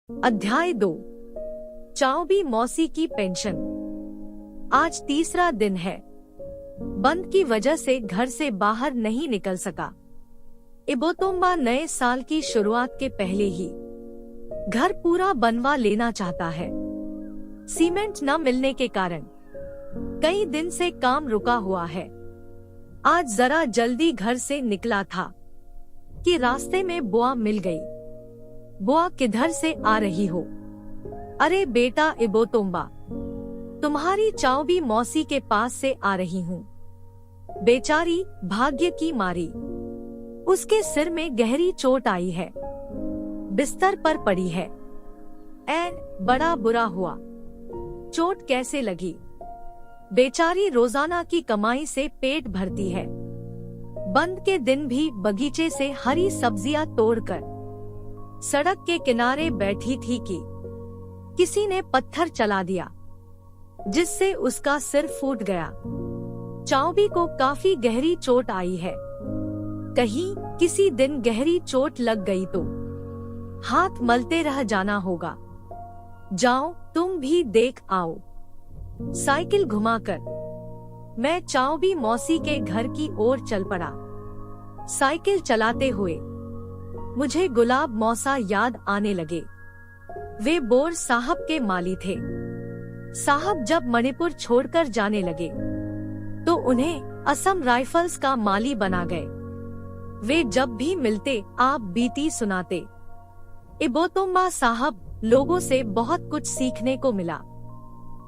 अध्याय 2। चाओबी मौसी की पेंशन। आज तीसरा दिन है। बंद की वजह से घर से बाहर नहीं निकल सका। इबोतोम्बा नए साल की शुरुआत के पहले ही घर पूरा बनवा लेना चाहता है। सीमेंट न मिलने के कारण कई दिन से काम रुका हुआ है। आज जरा जल्दी घर से निकला था कि रास्ते में बुआ मिल गई। बुआ किधर से आ रही हो? अरे बेटा इबोतोम्बा, तुम्हारी चाओबी मौसी के पास से आ रही हूँ। बेचारी भाग्य की मारी, उसके सिर में गहरी चोट आई है, बिस्तर पर पड़ी है। बड़ा बुरा हुआ। चोट कैसे लगी? बेचारी रोजाना की कमाई से पेट भरती है। बंद के दिन भी बगीचे से हरी सब्जियां तोड़कर सड़क के किनारे बैठी थी कि किसी ने पत्थर चला दिया, जिससे उसका सिर फूट गया। चाओबी को काफी गहरी चोट आई है। कहीं किसी दिन गहरी चोट लग गई तो हाथ मलते रह जाना होगा। जाओ तुम भी देख आओ। साइकिल घुमाकर मैं चाओबी मौसी के घर की ओर चल पड़ा। साइकिल चलाते हुए मुझे गुलाब मौसा याद आने लगे। वे बोर साहब के माली थे। साहब जब मणिपुर छोड़कर जाने लगे तो उन्हें असम राइफल्स का माली बना गए। वे जब भी मिलते आप बीती सुनाते। इबोतोम्बा साहब, लोगों से बहुत कुछ सीखने को मिला।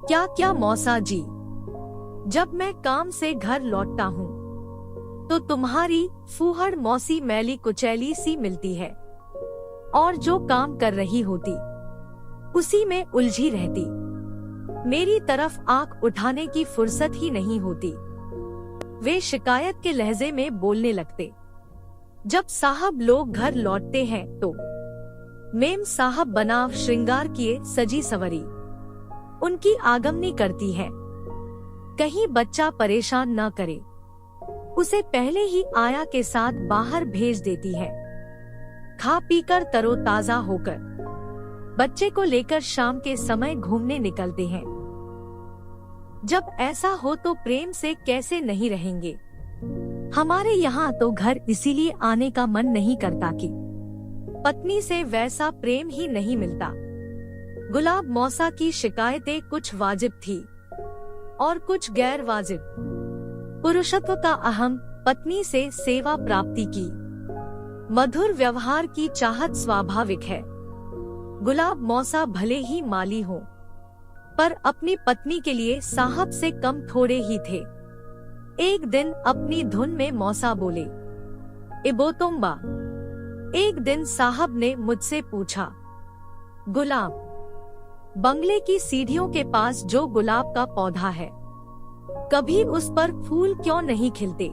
क्या क्या मौसा जी, जब मैं काम से घर लौटता हूँ तो तुम्हारी फूहड़ मौसी मैली कुचैली सी मिलती है और जो काम कर रही होती उसी में उलझी रहती। मेरी तरफ आंख उठाने की फुर्सत ही नहीं होती। वे शिकायत के लहजे में बोलने लगते। जब साहब लोग घर लौटते हैं तो मेम साहब बनाव श्रृंगार किए सजी सवरी उनकी आगमनी करती है। कहीं बच्चा परेशान न करे, उसे पहले ही आया के साथ बाहर भेज देती है। खा पीकर तरोताजा होकर बच्चे को लेकर शाम के समय घूमने निकलते हैं। जब ऐसा हो तो प्रेम से कैसे नहीं रहेंगे। हमारे यहाँ तो घर इसीलिए आने का मन नहीं करता कि पत्नी से वैसा प्रेम ही नहीं मिलता। गुलाब मौसा की शिकायतें कुछ वाजिब थी और कुछ गैर वाजिब। पुरुषत्व का अहम, पत्नी से सेवा प्राप्ति की मधुर व्यवहार की चाहत स्वाभाविक है। गुलाब मौसा भले ही माली हो, पर अपनी पत्नी के लिए साहब से कम थोड़े ही थे। एक दिन अपनी धुन में मौसा बोले, इबोतोम्बा। एक दिन साहब ने मुझसे पूछा, गुलाब, बंगले की सीढ़ियों के पास जो गुलाब का पौधा है, कभी उस पर फूल क्यों नहीं खिलते?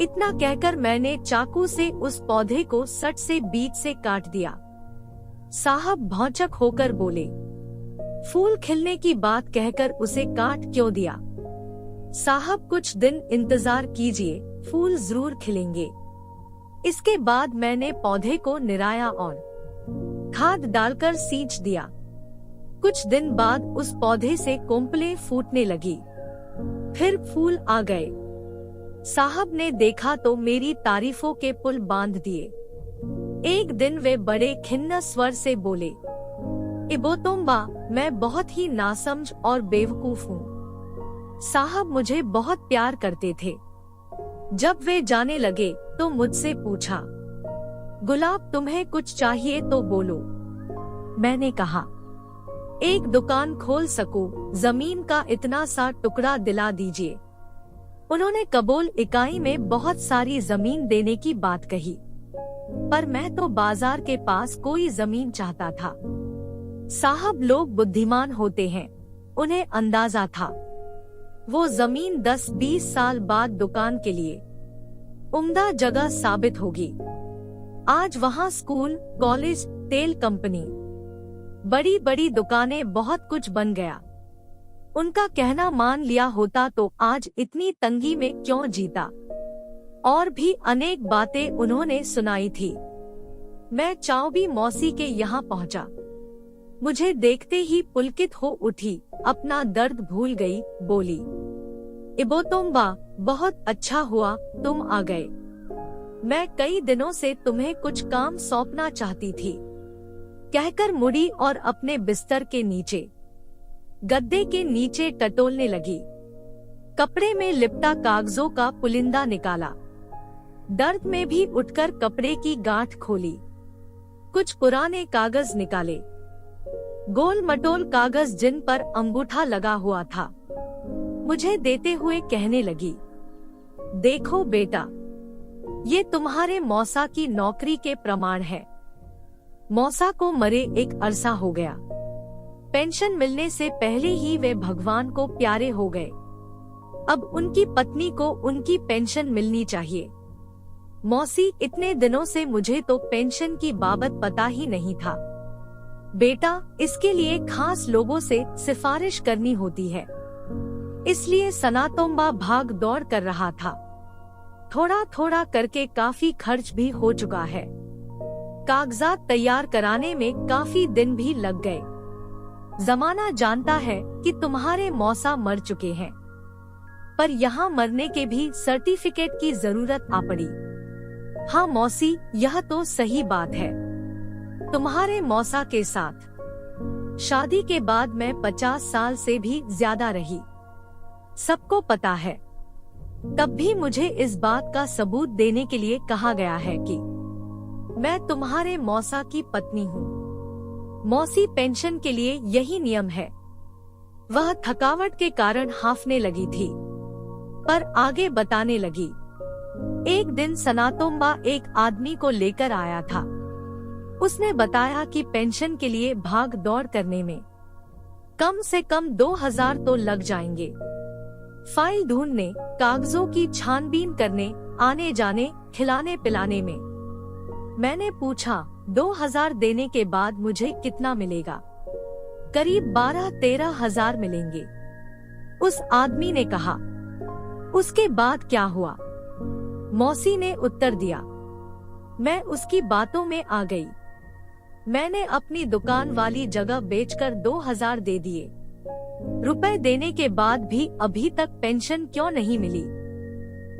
इतना कहकर मैंने चाकू से उस पौधे को सट से बीच से काट दिया। साहब भौचक होकर बोले, फूल खिलने की बात कहकर उसे काट क्यों दिया? साहब कुछ दिन इंतजार कीजिए, फूल जरूर खिलेंगे। इसके बाद मैंने पौधे को निराया और खाद डालकर सींच दिया। कुछ दिन बाद उस पौधे से कोंपलें फूटने लगी, फिर फूल आ गए। साहब ने देखा तो मेरी तारीफों के पुल बांध दिए। एक दिन वे बड़े खिन्न स्वर से बोले, इबोतोम्बा, मैं बहुत ही नासमझ और बेवकूफ हूँ। साहब मुझे बहुत प्यार करते थे। जब वे जाने लगे तो मुझसे पूछा, गुलाब तुम्हें कुछ चाहिए तो बोलो। मैंने कहा, एक दुकान खोल सकूं, जमीन का इतना सा टुकड़ा दिला दीजिए। उन्होंने कबूल इकाई में बहुत सारी जमीन देने की बात कही, पर मैं तो बाजार के पास कोई जमीन चाहता था। साहब लोग बुद्धिमान होते हैं, उन्हें अंदाजा था वो जमीन 10-20 साल बाद दुकान के लिए उम्दा जगह साबित होगी। आज वहाँ स्कूल, कॉलेज, तेल कंपनी, बड़ी बड़ी दुकानें, बहुत कुछ बन गया। उनका कहना मान लिया होता तो आज इतनी तंगी में क्यों जीता। और भी अनेक बातें उन्होंने सुनाई थी। मैं चाओबी मौसी के यहाँ पहुँचा। मुझे देखते ही पुलकित हो उठी, अपना दर्द भूल गई, बोली, इबोतोम्बा, बहुत अच्छा हुआ तुम आ गए। मैं कई दिनों से तुम्हें कुछ काम सौंपना चाहती थी, कहकर मुड़ी और अपने बिस्तर के नीचे, गद्दे के नीचे टटोलने लगी। कपड़े में लिपटा कागजों का पुलिंदा निकाला। दर्द में भी उठकर कपड़े की गांठ खोली। कुछ पुराने कागज निकाले, गोल मटोल कागज जिन पर अंगूठा लगा हुआ था। मुझे देते हुए कहने लगी, देखो बेटा, ये तुम्हारे मौसा की नौकरी के प्रमाण है। मौसा को मरे एक अरसा हो गया। पेंशन मिलने से पहले ही वे भगवान को प्यारे हो गए। अब उनकी पत्नी को उनकी पेंशन मिलनी चाहिए। मौसी, इतने दिनों से मुझे तो पेंशन की बाबत पता ही नहीं था। बेटा, इसके लिए खास लोगों से सिफारिश करनी होती है, इसलिए सनातोम्बा भाग दौड़ कर रहा था। थोड़ा थोड़ा करके काफी खर्च भी हो चुका है। कागजात तैयार कराने में काफी दिन भी लग गए। जमाना जानता है कि तुम्हारे मौसा मर चुके हैं, पर यहाँ मरने के भी सर्टिफिकेट की जरूरत आ पड़ी। हाँ मौसी, यह तो सही बात है। तुम्हारे मौसा के साथ शादी के बाद मैं 50 साल से भी ज्यादा रही, सबको पता है। तब भी मुझे इस बात का सबूत देने के लिए कहा गया है कि मैं तुम्हारे मौसा की पत्नी हूँ। मौसी, पेंशन के लिए यही नियम है। वह थकावट के कारण हांफने लगी थी, पर आगे बताने लगी। एक दिन सनातोम्बा एक आदमी को लेकर आया था। उसने बताया कि पेंशन के लिए भाग दौड़ करने में कम से कम 2000 तो लग जाएंगे। फाइल ढूंढने, कागजों की छानबीन करने, आने जाने, खिलाने पिलाने में। मैंने पूछा, 2000 देने के बाद मुझे कितना मिलेगा? करीब 12-13 हजार मिलेंगे। उस आदमी ने कहा। उसके बाद क्या हुआ? मौसी ने उत्तर दिया। मैं उसकी बातों में आ गई। मैंने अपनी दुकान वाली जगह बेचकर 2000 दे दिए। रुपए देने के बाद भी अभी तक पेंशन क्यों नहीं मिली?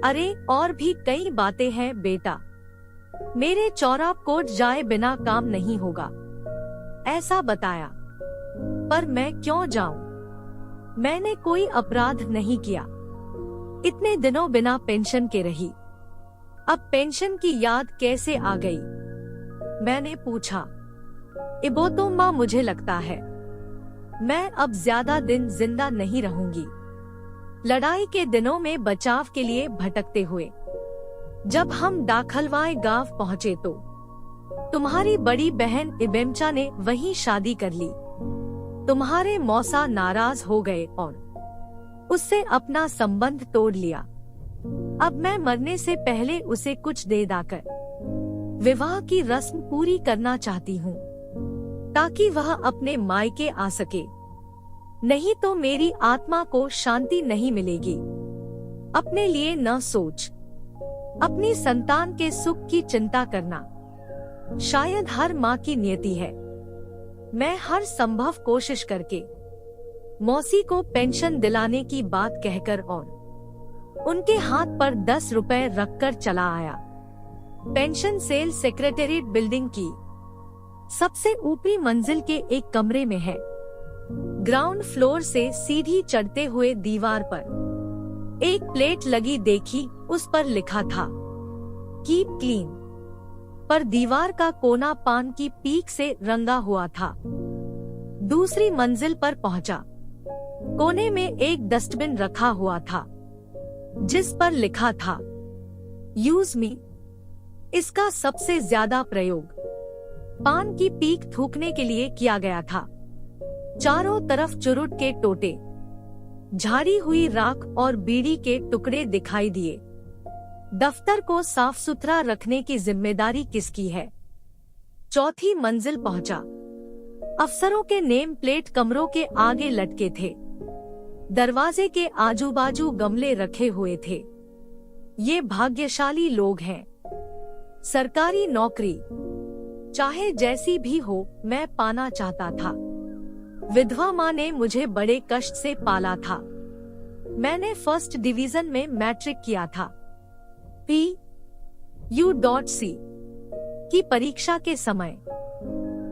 अरे, और भी कई बातें हैं बेटा। मेरे चौराप कोट जाए बिना काम नहीं होगा, ऐसा बताया। पर मैं क्यों जाऊं? मैंने कोई अपराध नहीं किया। इतने दिनों बिना पेंशन के रही, अब पेंशन की याद कैसे आ गई? मैंने पूछा। इबोतोम्बा, मुझे लगता है मैं अब ज्यादा दिन जिंदा नहीं रहूंगी। लड़ाई के दिनों में बचाव के लिए भटकते हुए जब हम दाखलवाए गांव पहुँचे तो तुम्हारी बड़ी बहन इबेम्चा ने वहीं शादी कर ली। तुम्हारे मौसा नाराज हो गए और उससे अपना संबंध तोड़ लिया। अब मैं मरने से पहले उसे कुछ दे दाकर विवाह की रस्म पूरी करना चाहती हूँ, ताकि वह अपने मायके आ सके। नहीं तो मेरी आत्मा को शांति नहीं मिलेगी। अपने लिए न सोच, अपनी संतान के सुख की चिंता करना शायद हर माँ की नियति है। मैं हर संभव कोशिश करके मौसी को पेंशन दिलाने की बात कहकर और उनके हाथ पर 10 रुपए रखकर चला आया। पेंशन सेल सेक्रेटेरिएट बिल्डिंग की सबसे ऊपरी मंजिल के एक कमरे में है। ग्राउंड फ्लोर से सीढ़ी चढ़ते हुए दीवार पर एक प्लेट लगी देखी, उस पर लिखा था कीप क्लीन। पर दीवार का कोना पान की पीक से रंगा हुआ था। दूसरी मंजिल पर पहुंचा। कोने में एक डस्टबिन रखा हुआ था, जिस पर लिखा था यूज मी। इसका सबसे ज्यादा प्रयोग पान की पीक थूकने के लिए किया गया था। चारों तरफ चुरुट के टोटे, झाड़ी हुई राख और बीड़ी के टुकड़े दिखाई दिए। दफ्तर को साफ सुथरा रखने की जिम्मेदारी किसकी है? चौथी मंजिल पहुंचा। अफसरों के नेम प्लेट कमरों के आगे लटके थे। दरवाजे के आजू बाजू गमले रखे हुए थे। ये भाग्यशाली लोग हैं। सरकारी नौकरी चाहे जैसी भी हो मैं पाना चाहता था। विधवा माँ ने मुझे बड़े कष्ट से पाला था। मैंने फर्स्ट डिवीजन में मैट्रिक किया था। PU.C की परीक्षा के समय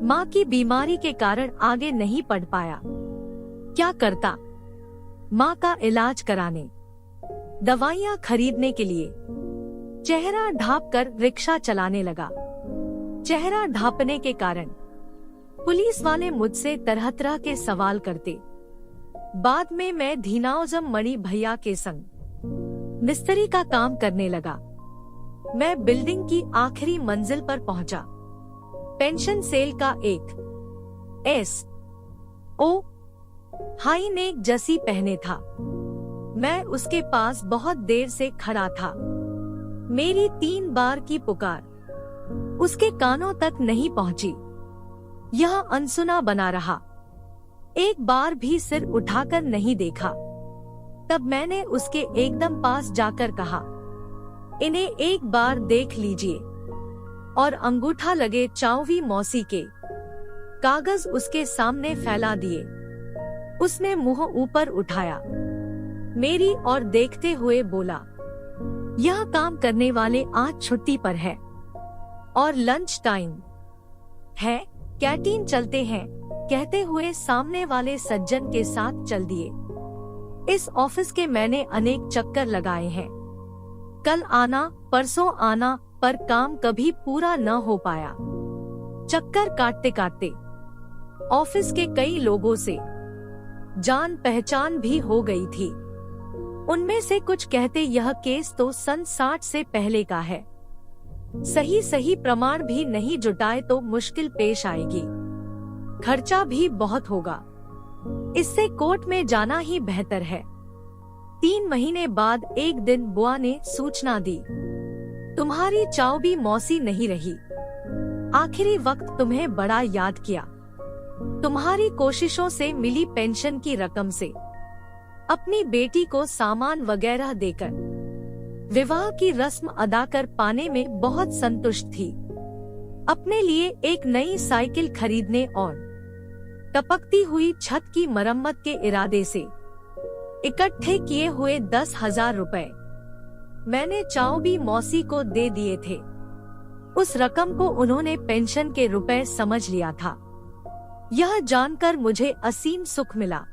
माँ की बीमारी के कारण आगे नहीं पढ़ पाया। क्या करता? माँ का इलाज कराने, दवाइयाँ खरीदने के लिए चेहरा ढाँप कर रिक्शा चलाने लगा। चेहरा ढाँपने के कारण पुलिस वाले मुझसे तरह तरह के सवाल करते। बाद में मैं धीनाउजम मणि भैया के संग मिस्त्री का काम करने लगा। मैं बिल्डिंग की आखिरी मंजिल पर पहुंचा। पेंशन सेल का एक SO हाई नेक जसी पहने था। मैं उसके पास बहुत देर से खड़ा था। मेरी 3 बार की पुकार उसके कानों तक नहीं पहुंची। यह अनसुना बना रहा। एक बार भी सिर उठाकर नहीं देखा। तब मैंने उसके एकदम पास जाकर कहा, इन्हें एक बार देख लीजिए, और अंगूठा लगे चाउवी मौसी के कागज उसके सामने फैला दिए। उसने मुंह ऊपर उठाया, मेरी ओर देखते हुए बोला, यह काम करने वाले आज छुट्टी पर है और लंच टाइम है, कैंटीन चलते हैं। कहते हुए सामने वाले सज्जन के साथ चल दिए। इस ऑफिस के मैंने अनेक चक्कर लगाए हैं। कल आना, परसों आना, पर काम कभी पूरा न हो पाया। चक्कर काटते काटते ऑफिस के कई लोगों से जान पहचान भी हो गई थी। उनमें से कुछ कहते यह केस तो सन 60 से पहले का है, सही प्रमाण भी नहीं जुटाए तो मुश्किल पेश आएगी, खर्चा भी बहुत होगा, इससे कोर्ट में जाना ही बेहतर है। 3 महीने बाद एक दिन बुआ ने सूचना दी, तुम्हारी चाउबी मौसी नहीं रही। आखिरी वक्त तुम्हें बड़ा याद किया। तुम्हारी कोशिशों से मिली पेंशन की रकम से अपनी बेटी को सामान वगैरह देकर विवाह की रस्म अदा कर पाने में बहुत संतुष्ट थी। अपने लिए एक नई साइकिल खरीदने और टपकती हुई छत की मरम्मत के इरादे से इकट्ठे किए हुए 10,000 रुपए मैंने चाउबी मौसी को दे दिए थे। उस रकम को उन्होंने पेंशन के रुपए समझ लिया था। यह जानकर मुझे असीम सुख मिला।